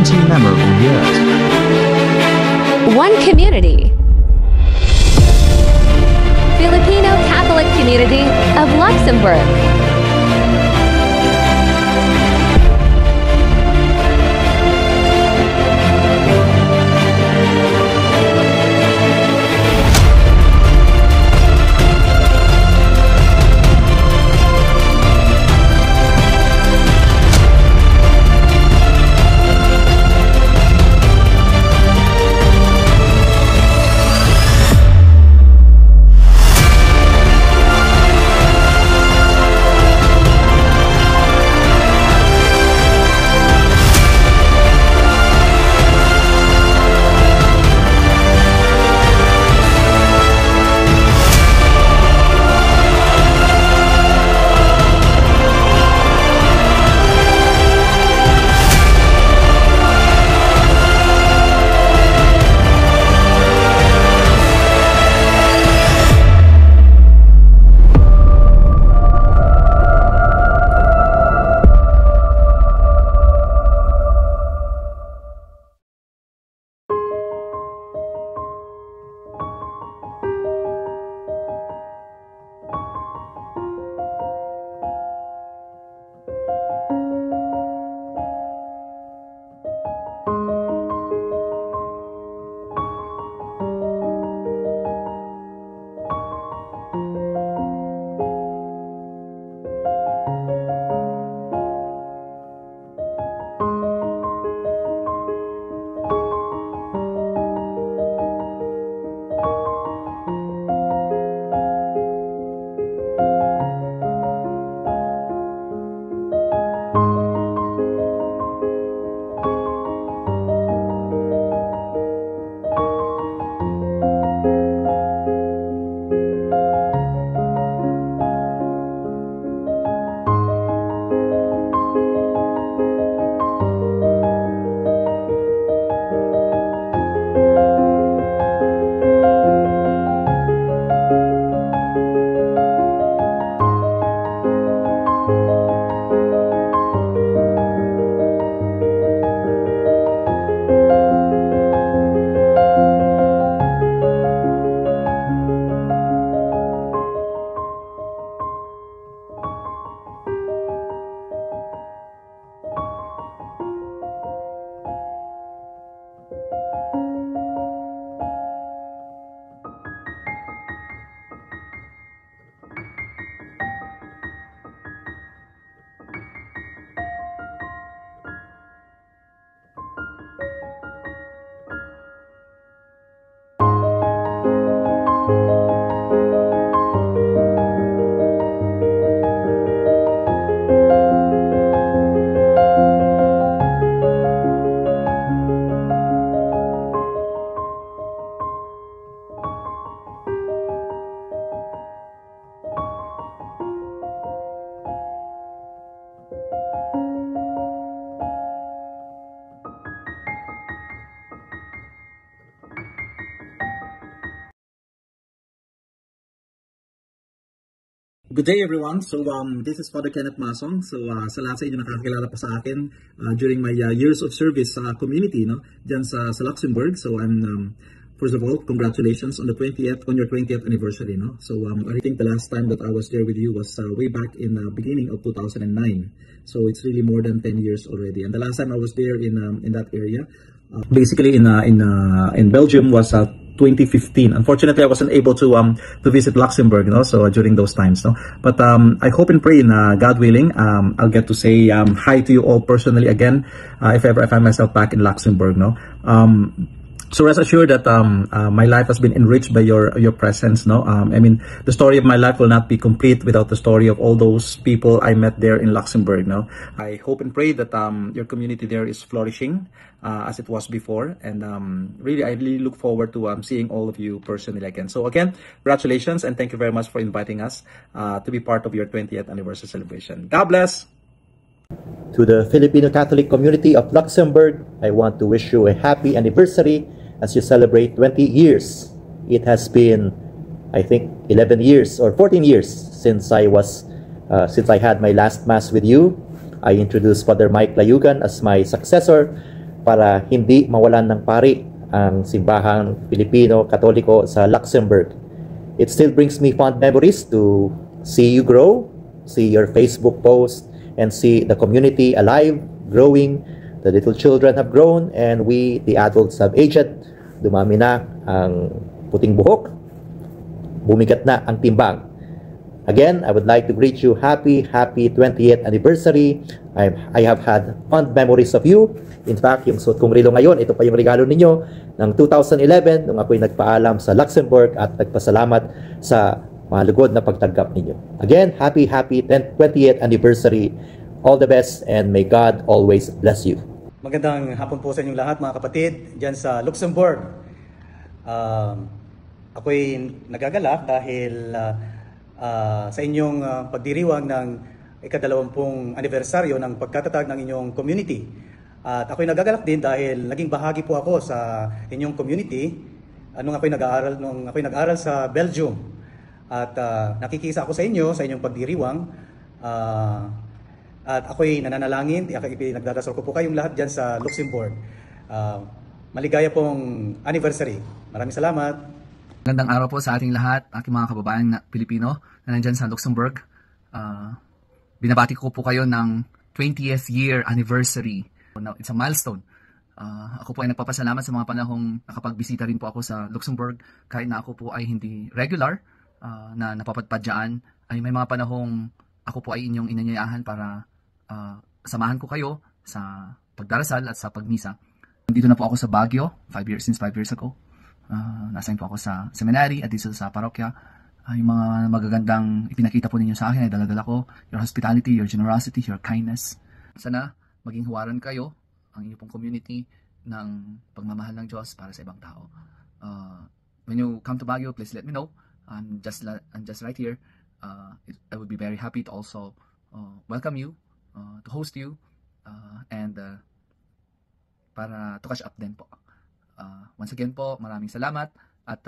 20 memorable years. One community. Filipino Catholic Community of Luxembourg. Good day everyone. So this is Father Kenneth Mason. So sa lahat sa inyo nakakilala pa sa akin during my years of service sa community, no, diyan sa Luxembourg. So I'm first of all, congratulations on your 20th anniversary, no. So I think the last time that I was there with you was way back in the beginning of 2009. So it's really more than 10 years already. And the last time I was there in that area, basically in Belgium, was 2015. Unfortunately, I wasn't able to visit Luxembourg, you know, so during those times, no. But I hope and pray, God willing, I'll get to say hi to you all personally again if ever I find myself back in Luxembourg, no. So rest assured that my life has been enriched by your presence, no. I mean, the story of my life will not be complete without the story of all those people I met there in Luxembourg, no. I hope and pray that your community there is flourishing as it was before, and I really look forward to seeing all of you personally again. So again, congratulations and thank you very much for inviting us to be part of your 20th anniversary celebration. God bless. To the Filipino Catholic community of Luxembourg, I want to wish you a happy anniversary as you celebrate 20 years. It has been, I think, 11 years or 14 years since I had my last Mass with you. I introduced Father Mike Layugan as my successor, para hindi mawalan ng pari ang simbahang Pilipino Katoliko sa Luxembourg. It still brings me fond memories to see you grow, see your Facebook post, and see the community alive, growing. The little children have grown, and we, the adults, have aged. Dumami na ang puting buhok, bumigat na ang timbang. Again, I would like to greet you happy 20th anniversary. I have had fond memories of you. In fact, yung suot kong relo ngayon, ito pa yung regalo ninyo ng 2011 nung ako'y nagpaalam sa Luxembourg at nagpasalamat sa malugod na pagtanggap ninyo. Again, happy 20th anniversary. All the best and may God always bless you. Magandang hapon po sa inyong lahat mga kapatid dyan sa Luxembourg. Ako'y nagagalak dahil sa inyong pagdiriwang ng ika-20 anibersaryo ng pagkatatag ng inyong community. At ako'y nagagalak din dahil naging bahagi po ako sa inyong community nung ako'y nag-aaral sa Belgium. At nakikisa ako sa inyong pagdiriwang. At ako'y nananalangin, nagdadasal ko po kayong lahat dyan sa Luxembourg. Maligaya pong anniversary. Maraming salamat. Magandang araw po sa ating lahat, aking mga kababayan na Pilipino na nandyan sa Luxembourg. Binabati ko po kayo ng 20th year anniversary. It's a milestone. Ako po ay nagpapasalamat sa mga panahong nakapagbisita rin po ako sa Luxembourg. Kahit na ako po ay hindi regular na napapadpad dyan, ay may mga panahong ako po ay inyong inanyayahan para samahan ko kayo sa pagdarasal at sa pagmisa. Dito na po ako sa Baguio, since 5 years ago. Nasayin po ako sa seminary at dito sa parokya. Yung mga magagandang ipinakita po ninyo sa akin ay daladala ko. Your hospitality, your generosity, your kindness. Sana maging huwaran kayo, ang inyong pong community, ng pagmamahal ng Diyos para sa ibang tao. When you come to Baguio, please let me know. I'm just right here. I would be very happy to also welcome you, to host you, and para to catch up din po. Once again po, maraming salamat at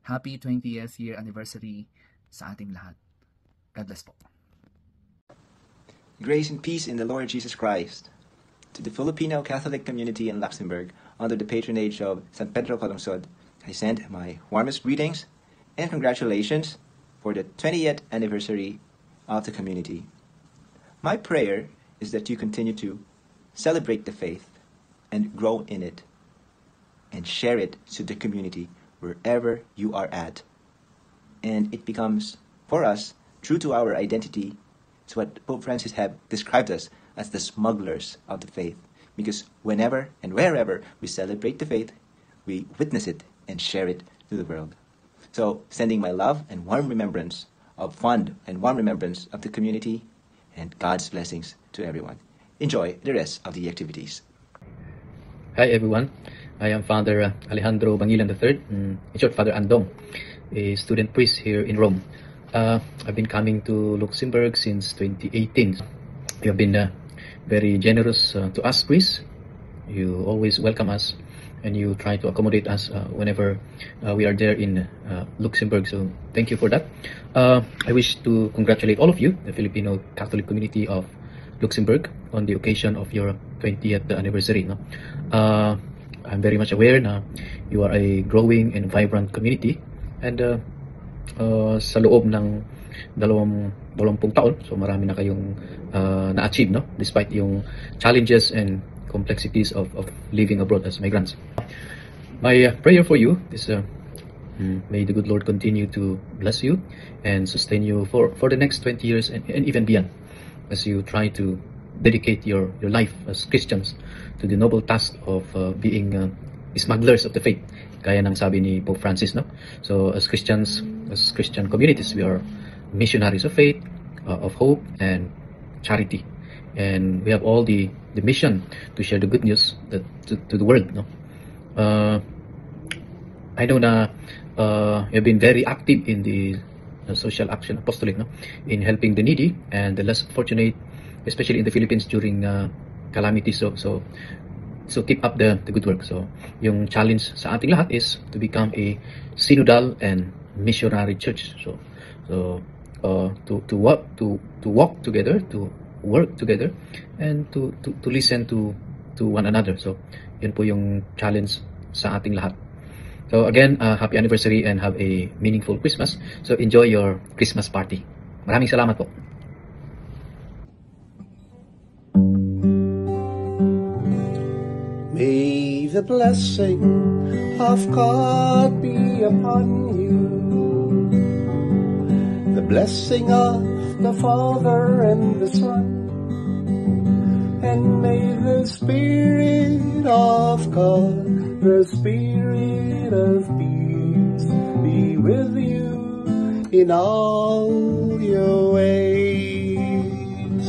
happy 20th year anniversary sa ating lahat. God bless po. Grace and peace in the Lord Jesus Christ. To the Filipino Catholic community in Luxembourg, under the patronage of San Pedro Calungsod, I send my warmest greetings and congratulations for the 20th anniversary of the community. My prayer is that you continue to celebrate the faith and grow in it, and share it to the community wherever you are at. And it becomes, for us, true to our identity, to what Pope Francis have described us as the smugglers of the faith. Because whenever and wherever we celebrate the faith, we witness it and share it to the world. So, sending my love and warm remembrance of the community and God's blessings to everyone. Enjoy the rest of the activities. Hi everyone. I am Father Alejandro Bangilan III, in short Father Andong, a student priest here in Rome. I've been coming to Luxembourg since 2018. You have been very generous to us priests. You always welcome us and you try to accommodate us whenever we are there in Luxembourg. So thank you for that. I wish to congratulate all of you, the Filipino Catholic community of Luxembourg, on the occasion of your 20th anniversary. No? I'm very much aware na you are a growing and vibrant community, and sa loob ng 20 taon, so marami na kayong na-achieve, no? Despite yung challenges and complexities of living abroad as migrants. My prayer for you is may the good Lord continue to bless you and sustain you for the next 20 years and even beyond, as you try to dedicate your life as Christians to the noble task of being smugglers of the faith, gaya ng sabi ni Pope Francis, no? So as Christians, as Christian communities, we are missionaries of faith, of hope and charity, and we have all the mission to share the good news to the world, no? I know na you've been very active in the social action apostolic, no? In helping the needy and the less fortunate, especially in the Philippines during calamities. So keep up the good work. So yung challenge sa ating lahat is to become a synodal and missionary church. So to walk together, to work together, and to listen to to one another. So, yun po yung challenge sa ating lahat. So again, happy anniversary and have a meaningful Christmas. So enjoy your Christmas party. Maraming salamat po. May the blessing of God be upon you. The blessing of the Father and the Son. And may the Spirit of God, the Spirit of peace, be with you in all your ways.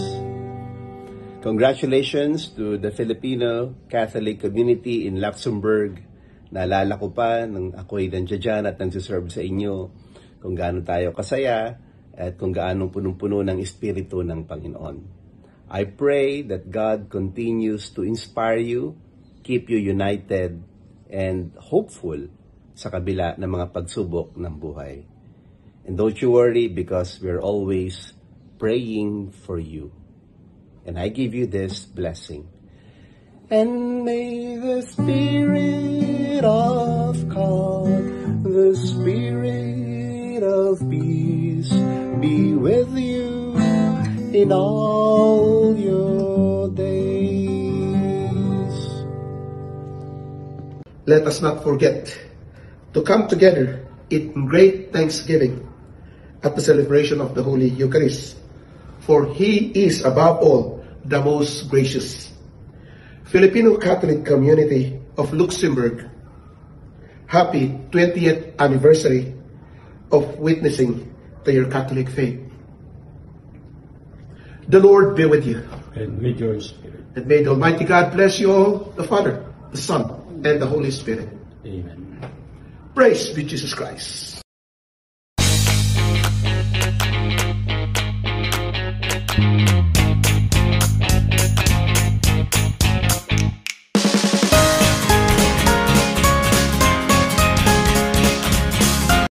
Congratulations to the Filipino Catholic community in Luxembourg. Naalala ko pa nung ako'y nandiyan dyan at nagsiserve sa inyo kung gaano tayo kasaya at kung gaano punong-puno ng Espiritu ng Panginoon. I pray that God continues to inspire you, keep you united, and hopeful sa kabila ng mga pagsubok ng buhay. And don't you worry because we're always praying for you. And I give you this blessing. And may the Spirit of God, the Spirit of peace, be with you in all your days. Let us not forget to come together in great thanksgiving at the celebration of the Holy Eucharist, for He is above all the most gracious. Filipino Catholic Community of Luxembourg, happy 20th anniversary of witnessing to your Catholic faith. The Lord be with you. And with your spirit. And may the Almighty God bless you all, the Father, the Son, and the Holy Spirit. Amen. Praise be Jesus Christ.